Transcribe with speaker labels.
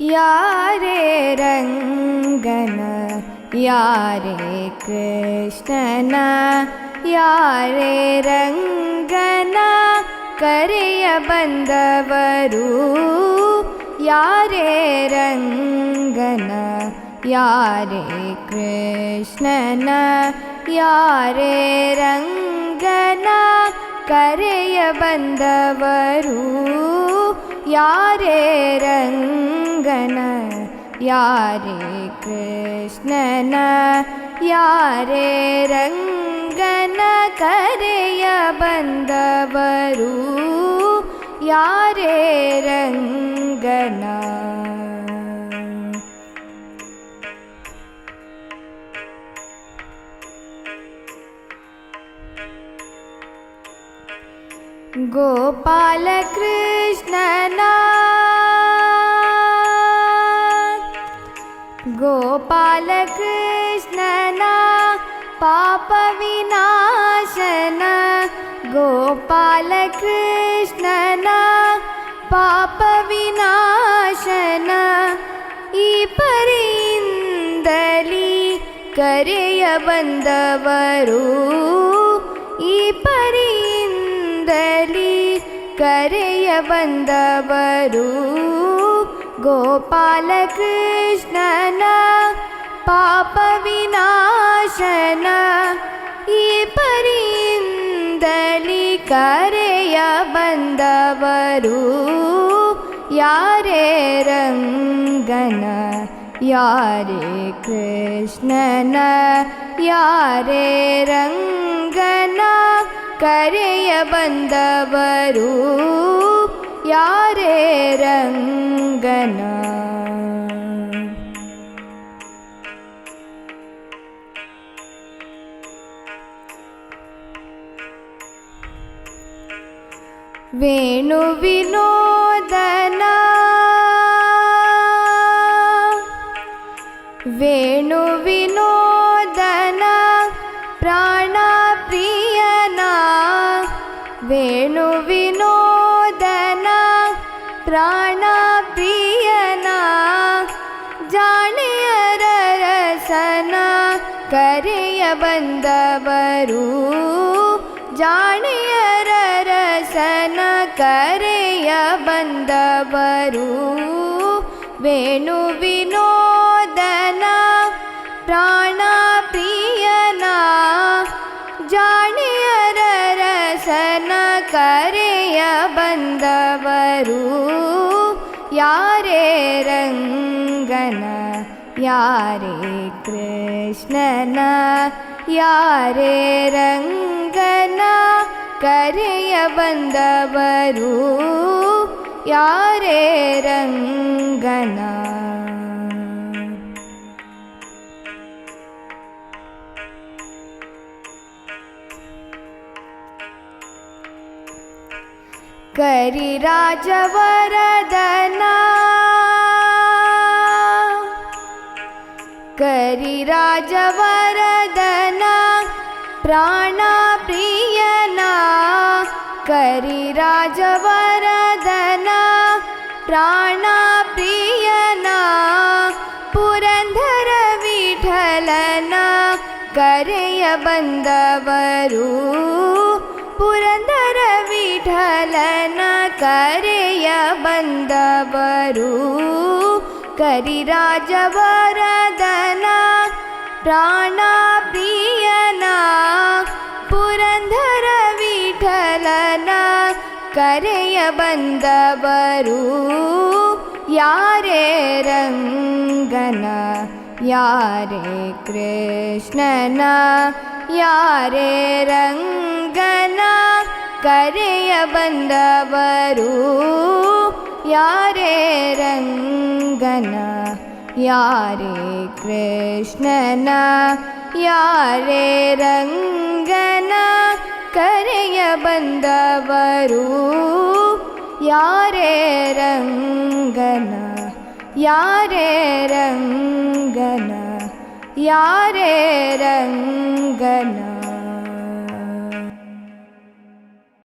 Speaker 1: ಯಾರೇ ರಂಗನ ಯಾರೇ ಕೃಷ್ಣನ ಯಾರೇ ರಂಗನ ಕರೆಯ ಬಂದವರು ಯಾರೇ ರಂಗನ ಯಾರೇ ಕೃಷ್ಣನ ಯಾರೇ ರಂಗನ ಕರೆಯ ಬಂದವರು ಯಾರೇ ರಂಗನ ಯಾರೇ ಕೃಷ್ಣನ ಯಾರೇ ರಂಗನ ಕರೆಯ ಬಂದವರು ಯಾರೇ ರಂಗನ ಗೋಪಾಲ ಕೃಷ್ಣನ ಗೋಪಾಲ ಕೃಷ್ಣನ ಪಾಪ ವಿನಾಶನ ಗೋಪಾಲ ಕೃಷ್ಣನ ಪಾಪ ವಿನಾಶನ ಈ ಪರಿಯಿಂದಲಿ ಕರೆಯ ಬಂದವರು ಈ ಪರಿಯಿಂದಲಿ ಕರೆಯ ಬಂದವರು ಗೋಪಾಲ ಕೃಷ್ಣನ ಪಾಪ ವಿನಾಶನ ಈ ಪರಿಯಿಂದಲಿ ಕರೆಯ ಬಂದವರು ಯಾರೇ ರಂಗನ ಯಾರೇ ಕೃಷ್ಣನ ಯಾರೇ ರಂಗನ ಕರೆಯ ಬಂದವರು ಯಾರೇ ರಂಗನ ವೇಣು ವಿನೋದನ ವೇಣು ವಿನೋದನ ಪ್ರಾಣ ಪ್ರಿಯನ ವೇಣು ವಿನೋದನ ಪ್ರಾಣ ಪ್ರಿಯನ ಜಾಣೆಯರ ರಸನ ಕರೆಯ ಬಂದವರು ಜಾಣೆಯರ ರಸನ ಕರೆಯ ಬಂದವರು ವೇಣು ವಿನೋದನ ಪ್ರಾಣ ಪ್ರಿಯನ ಜಾಣೆಯರ ರಸನ ಕರೆಯ ಬಂದವರು ಯಾರೇ ರಂಗನ ಯಾರೇ ಕೃಷ್ಣನ ಯಾರೇ ರಂಗನ ಕರೆಯ ಬಂದವರು ಯಾರೇ ರಂಗನ ಕರಿರಾಜವರದನ ಕರಿರಾಜವರದನ ಪ್ರಾಣ ಪ್ರಿಯನ ಕರಿರಾಜವರದನ ಪ್ರಾಣ ಪ್ರಿಯನ ಪುರಂದರ ವಿಠಲನ ಕರೆಯ ಬಂದವರು ಪುರಂದರ ವಿಠಲನ ಕರೆಯ ಬಂದವರು ಕರಿರಾಜವರದನ ಪ್ರಾಣ ಪ್ರಿಯನ ಪುರಂದರ ವಿಠಲನ ಕರೆಯ ಬಂದವರು ಯಾರೇ ರಂಗನ ಯಾರೇ ಕೃಷ್ಣನ ಯಾರೇ ರಂಗನ ಕರೆಯ ಬಂದವರು ಯಾರೇ ರಂಗನ ಯಾರೇ ಕೃಷ್ಣನ ಯಾರೇ ರಂಗನ ಕರೆಯ ಬಂದವರು ಯಾರೇ ರಂಗನ ಯಾರೇ ರಂಗನ ಯಾರೇ ರಂಗನ